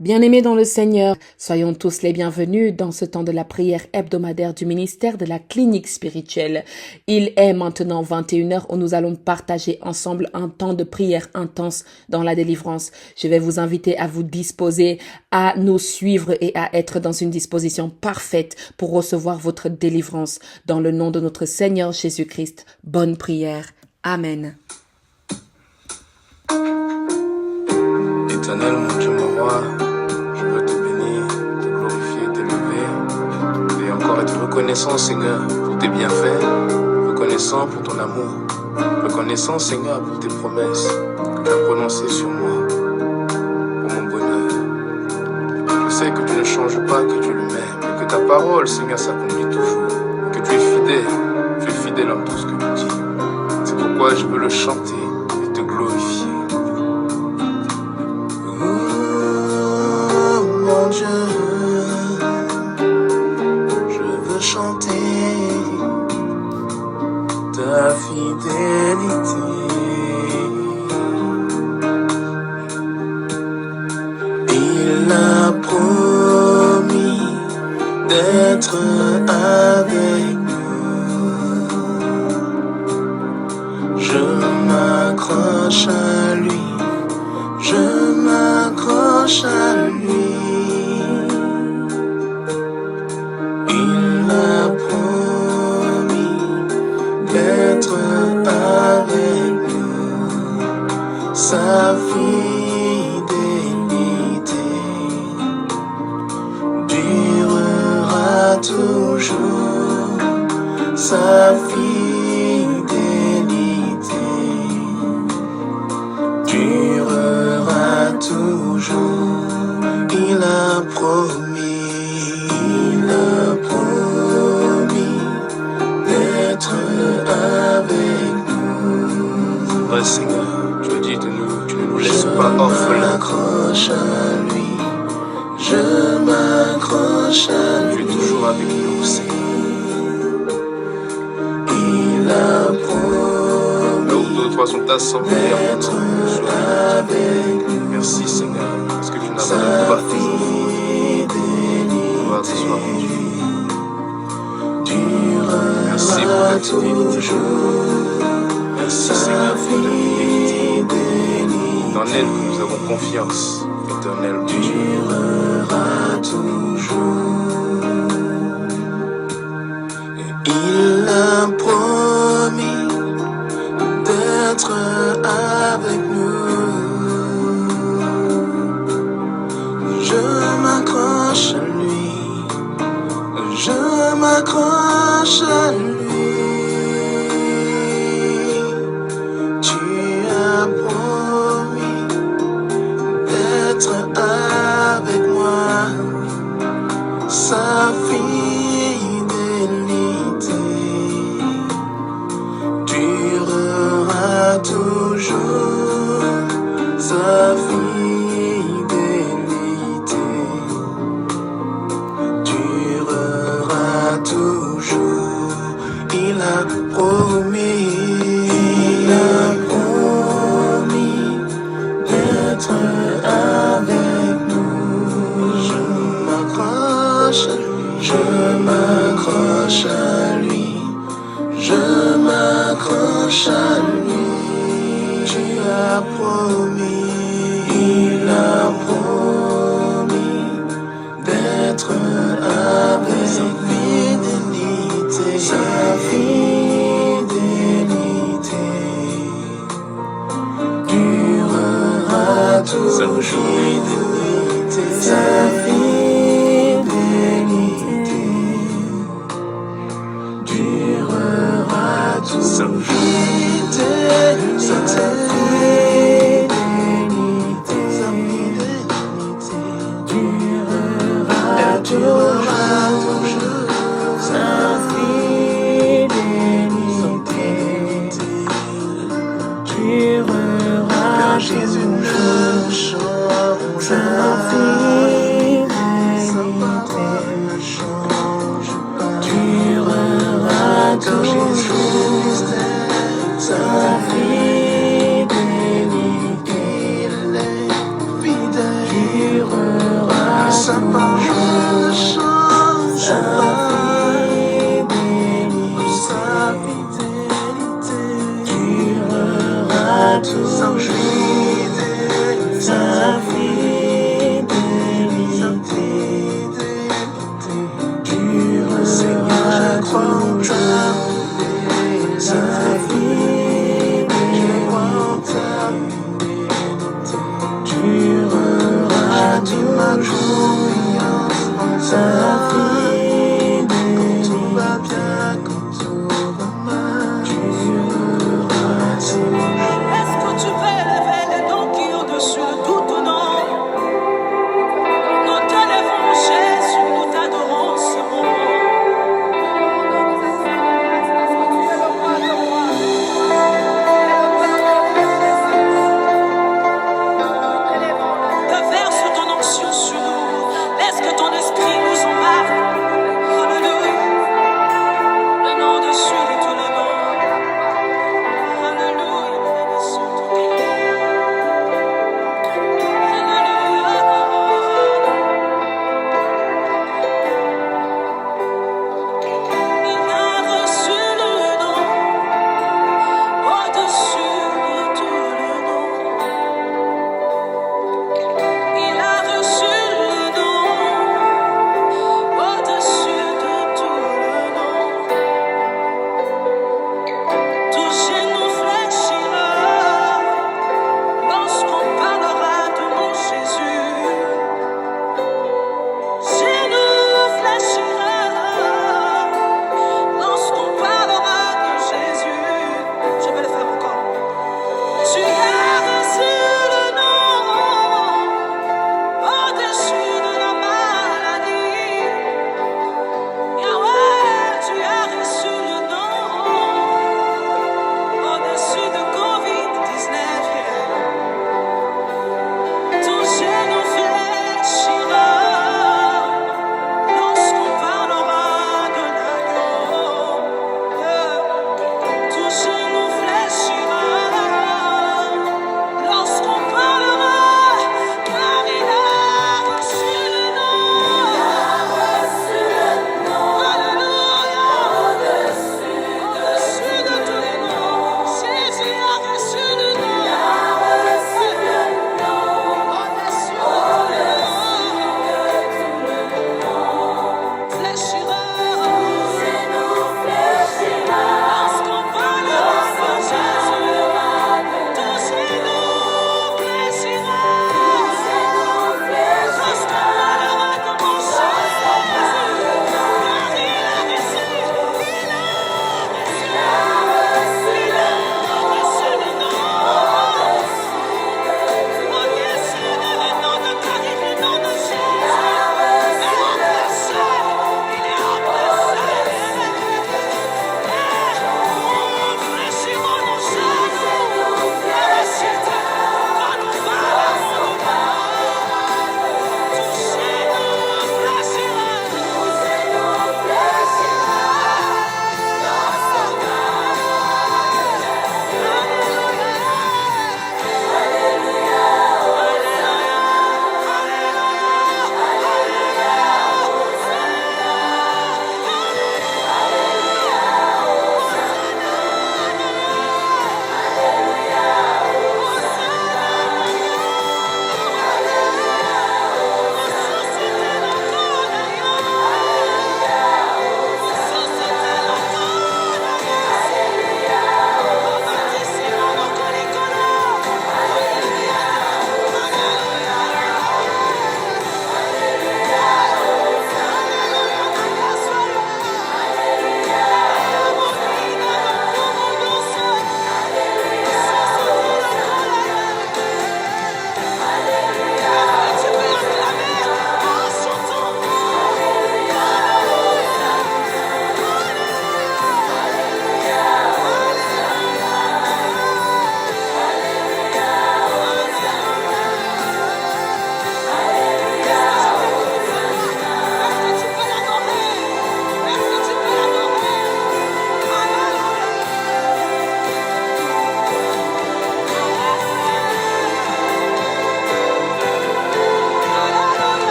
Bien-aimés dans le Seigneur, soyons tous les bienvenus dans ce temps de la prière hebdomadaire du ministère de la clinique spirituelle. Il est maintenant 21 heures où nous allons partager ensemble un temps de prière intense dans la délivrance. Je vais vous inviter à vous disposer, à nous suivre et à être dans une disposition parfaite pour recevoir votre délivrance. Dans le nom de notre Seigneur Jésus-Christ, bonne prière. Amen. Éternel, mon Dieu, mon roi, je veux te bénir, te glorifier, t'élever et encore être reconnaissant, Seigneur, pour tes bienfaits, reconnaissant pour ton amour, reconnaissant, Seigneur, pour tes promesses que tu as prononcées sur moi, pour mon bonheur. Je sais que tu ne changes pas, que tu le m'aimes, et que ta parole, Seigneur, s'accomplit toujours, que tu es fidèle en tout ce que tu dis. C'est pourquoi je veux le chanter et te glorifier. Mon Dieu, je veux chanter ta fidélité. Il a promis d'être avec nous. Je m'accroche à lui, je m'accroche à lui. Il a promis d'être avec nous. Sa fidélité durera toujours. Sa fidélité durera toujours. Il a promis d'être avec nous. Ouais, Seigneur, tu me dis de nous, tu ne nous laisses pas orphelins. Je m'accroche à lui, je m'accroche à lui. Tu es toujours avec nous, Seigneur. Il a promis. Là où deux ou trois sont assemblés, d'être avec nous. Merci, Seigneur, parce que tu n'abandonnes pas. Gloire te soit rendue. Merci pour ta fidélité. Merci, Seigneur, pour ta fidélité. Dans elle, nous avons confiance. Éternel, durera toujours. Et il a promis d'être avec nous. Je m'accroche à lui, je m'accroche à lui. Tu as promis d'être avec moi. Sa fidélité durera toujours. Sa fidélité durera toujours. Il a promis d'être avec nous. Je m'accroche à lui, je m'accroche à lui. Tu as promis, il a promis d'être avec sa fidélité. Sa fidélité durera toujours. Sa fidélité durera toujours. Sa fidélité durera toujours. Sa fidélité durera Jésus ne change. Sa fidélité durera toujours. Sa fidélité durera sa parole change sa fidélité durera toujours, sa fidélité durera, Seigneur, je crois en toi, sa fidélité durera toujours.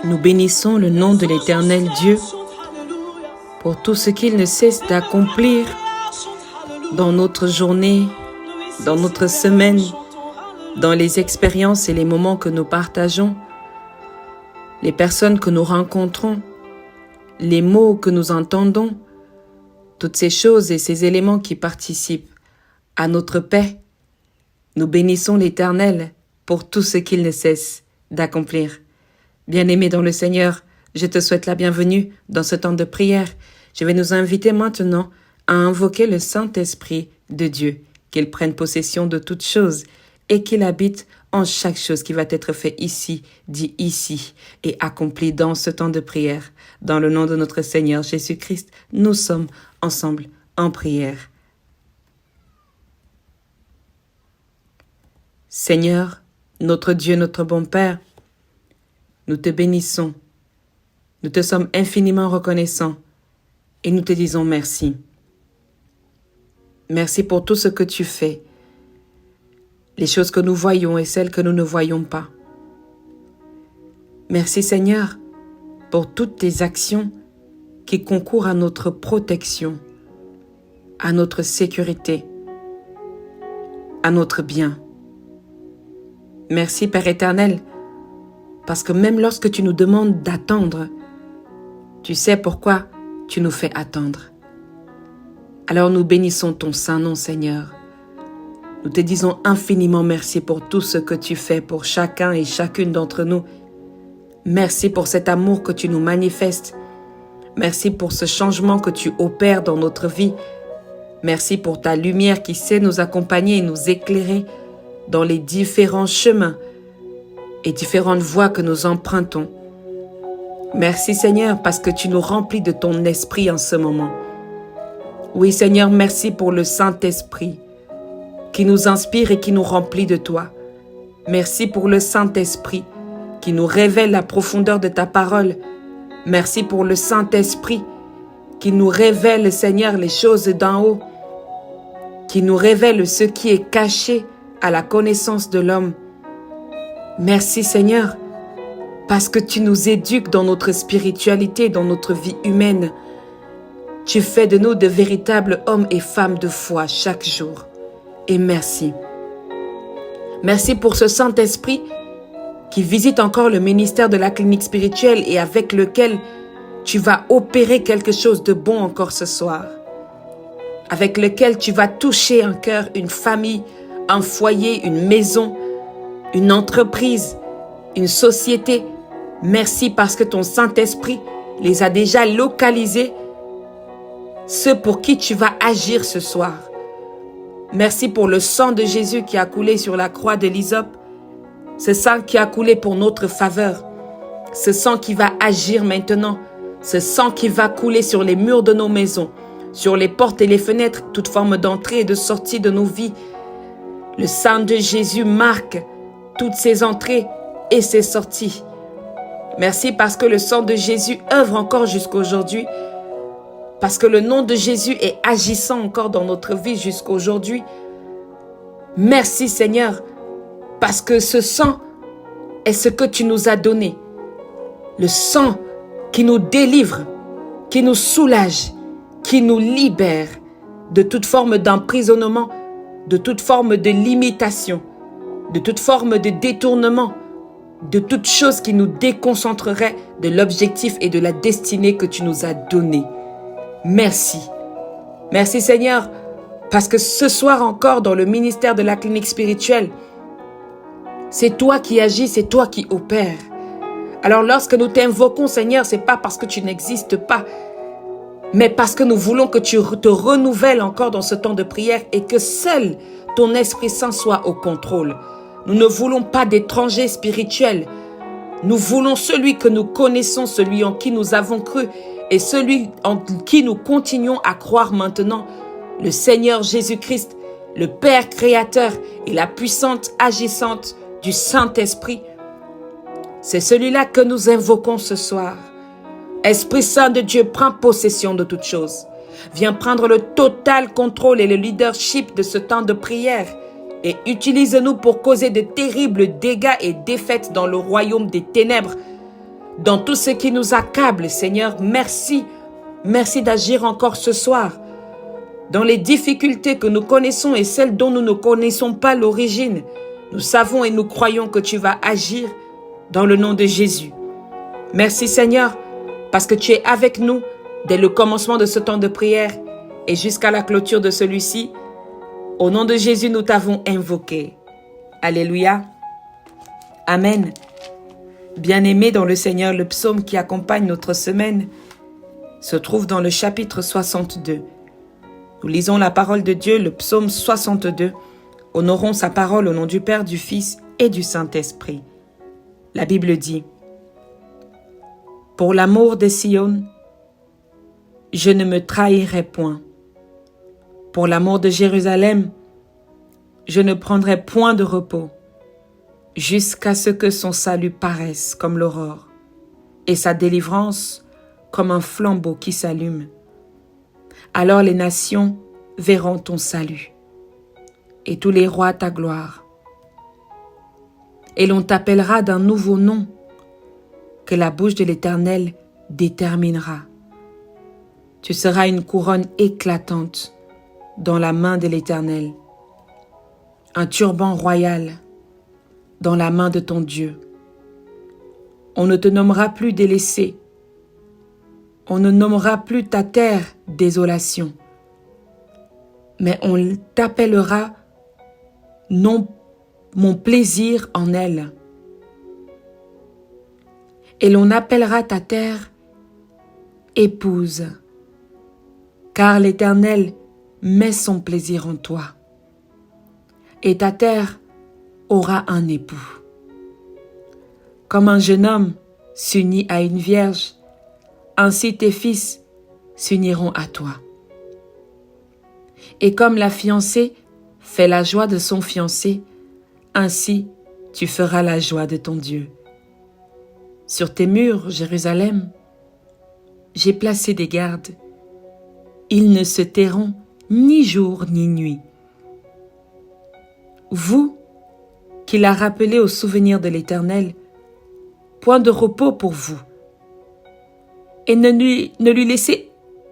Nous bénissons le nom de l'Éternel Dieu pour tout ce qu'il ne cesse d'accomplir dans notre journée, dans notre semaine, dans les expériences et les moments que nous partageons, les personnes que nous rencontrons, les mots que nous entendons, toutes ces choses et ces éléments qui participent à notre paix. Nous bénissons l'Éternel pour tout ce qu'il ne cesse d'accomplir. Bien-aimé dans le Seigneur, je te souhaite la bienvenue dans ce temps de prière. Je vais nous inviter maintenant à invoquer le Saint-Esprit de Dieu, qu'il prenne possession de toutes choses et qu'il habite en chaque chose qui va être fait ici, dit ici et accompli dans ce temps de prière. Dans le nom de notre Seigneur Jésus-Christ, nous sommes ensemble en prière. Seigneur, notre Dieu, notre bon Père, nous te bénissons, nous te sommes infiniment reconnaissants et nous te disons merci. Merci pour tout ce que tu fais, les choses que nous voyons et celles que nous ne voyons pas. Merci Seigneur pour toutes tes actions qui concourent à notre protection, à notre sécurité, à notre bien. Merci Père éternel, parce que même lorsque tu nous demandes d'attendre, tu sais pourquoi tu nous fais attendre. Alors nous bénissons ton saint nom Seigneur. Nous te disons infiniment merci pour tout ce que tu fais pour chacun et chacune d'entre nous. Merci pour cet amour que tu nous manifestes. Merci pour ce changement que tu opères dans notre vie. Merci pour ta lumière qui sait nous accompagner et nous éclairer dans les différents chemins et différentes voies que nous empruntons. Merci Seigneur parce que tu nous remplis de ton esprit en ce moment. Oui Seigneur, merci pour le Saint-Esprit qui nous inspire et qui nous remplit de toi. Merci pour le Saint-Esprit qui nous révèle la profondeur de ta parole. Merci pour le Saint-Esprit qui nous révèle, Seigneur, les choses d'en haut, qui nous révèle ce qui est caché à la connaissance de l'homme. Merci Seigneur, parce que tu nous éduques dans notre spiritualité, dans notre vie humaine. Tu fais de nous de véritables hommes et femmes de foi chaque jour. Et merci. Merci pour ce Saint-Esprit qui visite encore le ministère de la clinique spirituelle et avec lequel tu vas opérer quelque chose de bon encore ce soir. Avec lequel tu vas toucher un cœur, une famille, un foyer, une maison, une entreprise, une société. Merci parce que ton Saint-Esprit les a déjà localisés, ceux pour qui tu vas agir ce soir. Merci pour le sang de Jésus qui a coulé sur la croix de l'hysope, ce sang qui a coulé pour notre faveur, ce sang qui va agir maintenant, ce sang qui va couler sur les murs de nos maisons, sur les portes et les fenêtres, toute forme d'entrée et de sortie de nos vies. Le sang de Jésus marque toutes ses entrées et ses sorties. Merci parce que le sang de Jésus œuvre encore jusqu'à aujourd'hui, parce que le nom de Jésus est agissant encore dans notre vie jusqu'à aujourd'hui. Merci Seigneur, parce que ce sang est ce que tu nous as donné. Le sang qui nous délivre, qui nous soulage, qui nous libère de toute forme d'emprisonnement, de toute forme de limitation, de toute forme de détournement, de toute chose qui nous déconcentrerait de l'objectif et de la destinée que tu nous as donnée. Merci. Merci Seigneur, parce que ce soir encore dans le ministère de la clinique spirituelle, c'est toi qui agis, c'est toi qui opères. Alors lorsque nous t'invoquons Seigneur, c'est pas parce que tu n'existes pas, mais parce que nous voulons que tu te renouvelles encore dans ce temps de prière et que seul ton Esprit Saint soit au contrôle. Nous ne voulons pas d'étrangers spirituels. Nous voulons celui que nous connaissons, celui en qui nous avons cru et celui en qui nous continuons à croire maintenant, le Seigneur Jésus-Christ, le Père créateur et la puissante agissante du Saint-Esprit. C'est celui-là que nous invoquons ce soir. Esprit Saint de Dieu, prends possession de toutes choses. Viens prendre le total contrôle et le leadership de ce temps de prière et utilise-nous pour causer de terribles dégâts et défaites dans le royaume des ténèbres, dans tout ce qui nous accable, Seigneur. Merci, merci d'agir encore ce soir. Dans les difficultés que nous connaissons et celles dont nous ne connaissons pas l'origine, nous savons et nous croyons que tu vas agir dans le nom de Jésus. Merci Seigneur, parce que tu es avec nous dès le commencement de ce temps de prière et jusqu'à la clôture de celui-ci. Au nom de Jésus, nous t'avons invoqué. Alléluia. Amen. Bien-aimés dans le Seigneur, le psaume qui accompagne notre semaine se trouve dans le chapitre 62. Nous lisons la parole de Dieu, le psaume 62. Honorons sa parole au nom du Père, du Fils et du Saint-Esprit. La Bible dit: Pour l'amour de Sion, je ne me trahirai point. Pour l'amour de Jérusalem, je ne prendrai point de repos, jusqu'à ce que son salut paraisse comme l'aurore, et sa délivrance comme un flambeau qui s'allume. Alors les nations verront ton salut, et tous les rois ta gloire. Et l'on t'appellera d'un nouveau nom, que la bouche de l'Éternel déterminera. Tu seras une couronne éclatante dans la main de l'Éternel, un turban royal dans la main de ton Dieu. On ne te nommera plus délaissé, on ne nommera plus ta terre désolation, mais on t'appellera non mon plaisir en elle. Et l'on appellera ta terre épouse, car l'Éternel met son plaisir en toi, et ta terre aura un époux. Comme un jeune homme s'unit à une vierge, ainsi tes fils s'uniront à toi. Et comme la fiancée fait la joie de son fiancé, ainsi tu feras la joie de ton Dieu. Sur tes murs, Jérusalem, j'ai placé des gardes. Ils ne se tairont ni jour ni nuit. Vous, qui l'a rappelé au souvenir de l'Éternel, point de repos pour vous, et ne lui laissez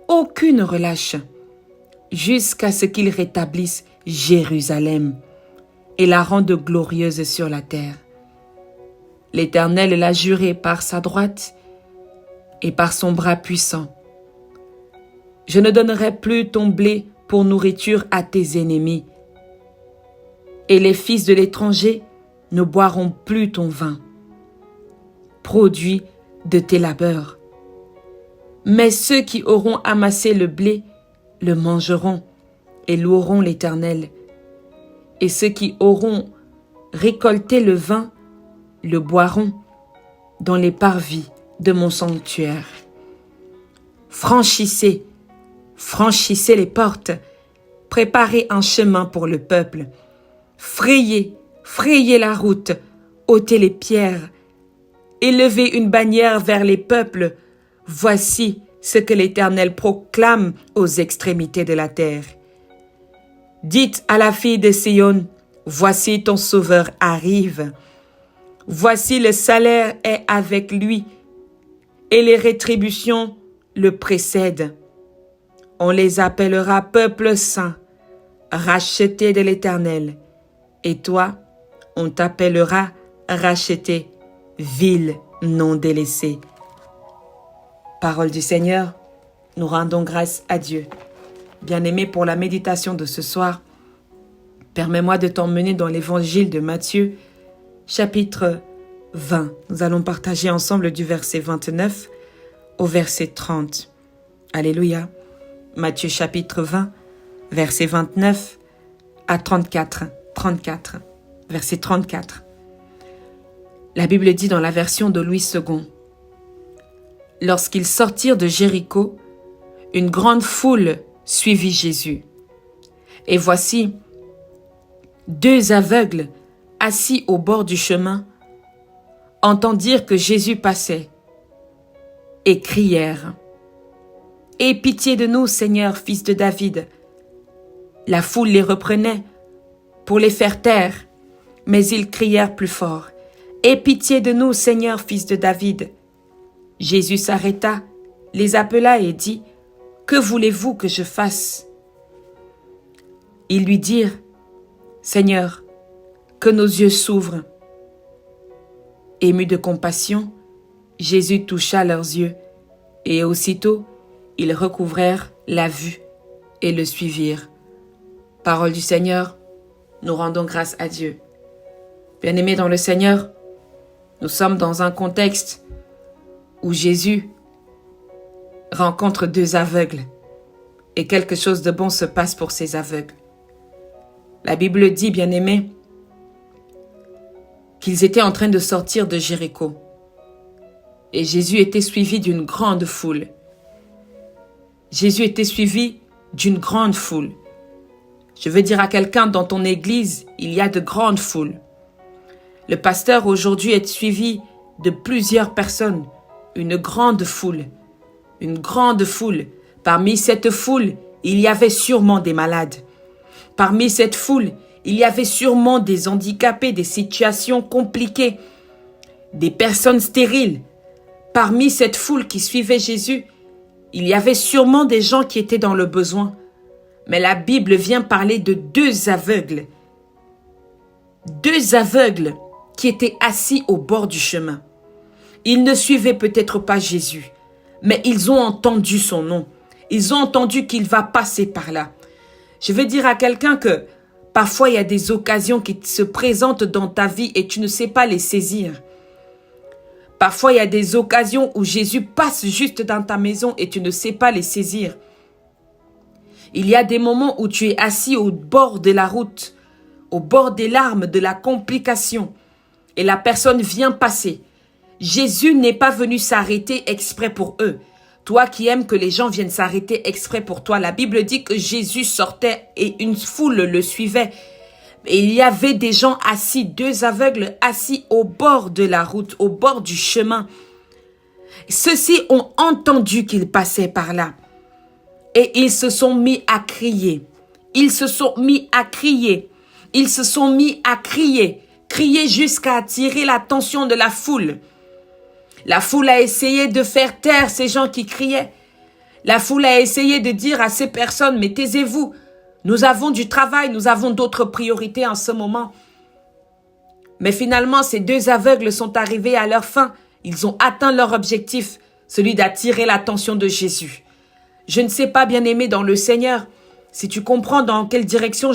aucune relâche, jusqu'à ce qu'il rétablisse Jérusalem et la rende glorieuse sur la terre. L'Éternel l'a juré par sa droite et par son bras puissant. Je ne donnerai plus ton blé pour nourriture à tes ennemis, et les fils de l'étranger ne boiront plus ton vin, produit de tes labeurs. Mais ceux qui auront amassé le blé le mangeront et loueront l'Éternel, et ceux qui auront récolté le vin le boiront dans les parvis de mon sanctuaire. Franchissez, franchissez les portes, préparez un chemin pour le peuple. Frayez, frayez la route, ôtez les pierres, élevez une bannière vers les peuples. Voici ce que l'Éternel proclame aux extrémités de la terre. Dites à la fille de Sion, voici ton sauveur arrive. Voici le salaire est avec lui, et les rétributions le précèdent. On les appellera peuple saint, racheté de l'Éternel. Et toi, on t'appellera racheté, ville non délaissée. Parole du Seigneur, nous rendons grâce à Dieu. Bien-aimé, pour la méditation de ce soir, permets-moi de t'emmener dans l'évangile de Matthieu, chapitre 20. Nous allons partager ensemble du verset 29 au verset 30. Alléluia. Matthieu chapitre 20, verset 29 à 34. Verset 34. La Bible dit dans la version de Louis II: Lorsqu'ils sortirent de Jéricho, une grande foule suivit Jésus. Et voici, 2 aveugles assis au bord du chemin entendirent que Jésus passait et crièrent: « Aie pitié de nous, Seigneur, fils de David !» La foule les reprenait pour les faire taire. Mais ils crièrent plus fort. « Aie pitié de nous, Seigneur, fils de David. » Jésus s'arrêta, les appela et dit, « Que voulez-vous que je fasse ?» Ils lui dirent, « Seigneur, que nos yeux s'ouvrent. » Ému de compassion, Jésus toucha leurs yeux, et aussitôt, ils recouvrèrent la vue et le suivirent. Parole du Seigneur, nous rendons grâce à Dieu. Bien-aimés dans le Seigneur, nous sommes dans un contexte où Jésus rencontre deux aveugles et quelque chose de bon se passe pour ces aveugles. La Bible dit, bien-aimés, qu'ils étaient en train de sortir de Jéricho et Jésus était suivi d'une grande foule. Jésus était suivi d'une grande foule. Je veux dire à quelqu'un, dans ton église, il y a de grandes foules. Le pasteur aujourd'hui est suivi de plusieurs personnes, une grande foule. Une grande foule. Parmi cette foule, il y avait sûrement des malades. Parmi cette foule, il y avait sûrement des handicapés, des situations compliquées, des personnes stériles. Parmi cette foule qui suivait Jésus, il y avait sûrement des gens qui étaient dans le besoin. Mais la Bible vient parler de deux aveugles. Deux aveugles qui étaient assis au bord du chemin. Ils ne suivaient peut-être pas Jésus, mais ils ont entendu son nom. Ils ont entendu qu'il va passer par là. Je veux dire à quelqu'un que parfois il y a des occasions qui se présentent dans ta vie et tu ne sais pas les saisir. Parfois il y a des occasions où Jésus passe juste dans ta maison et tu ne sais pas les saisir. Il y a des moments où tu es assis au bord de la route, au bord des larmes, de la complication. Et la personne vient passer. Jésus n'est pas venu s'arrêter exprès pour eux. Toi qui aimes que les gens viennent s'arrêter exprès pour toi, la Bible dit que Jésus sortait et une foule le suivait. Et il y avait des gens assis, deux aveugles assis au bord de la route, au bord du chemin. Ceux-ci ont entendu qu'il passait par là. Et ils se sont mis à crier. Ils se sont mis à crier. Ils se sont mis à crier. Crier jusqu'à attirer l'attention de la foule. La foule a essayé de faire taire ces gens qui criaient. La foule a essayé de dire à ces personnes, mais taisez-vous, nous avons du travail, nous avons d'autres priorités en ce moment. Mais finalement, ces deux aveugles sont arrivés à leur fin. Ils ont atteint leur objectif, celui d'attirer l'attention de Jésus. Je ne sais pas, bien-aimé dans le Seigneur, si tu comprends dans quelle direction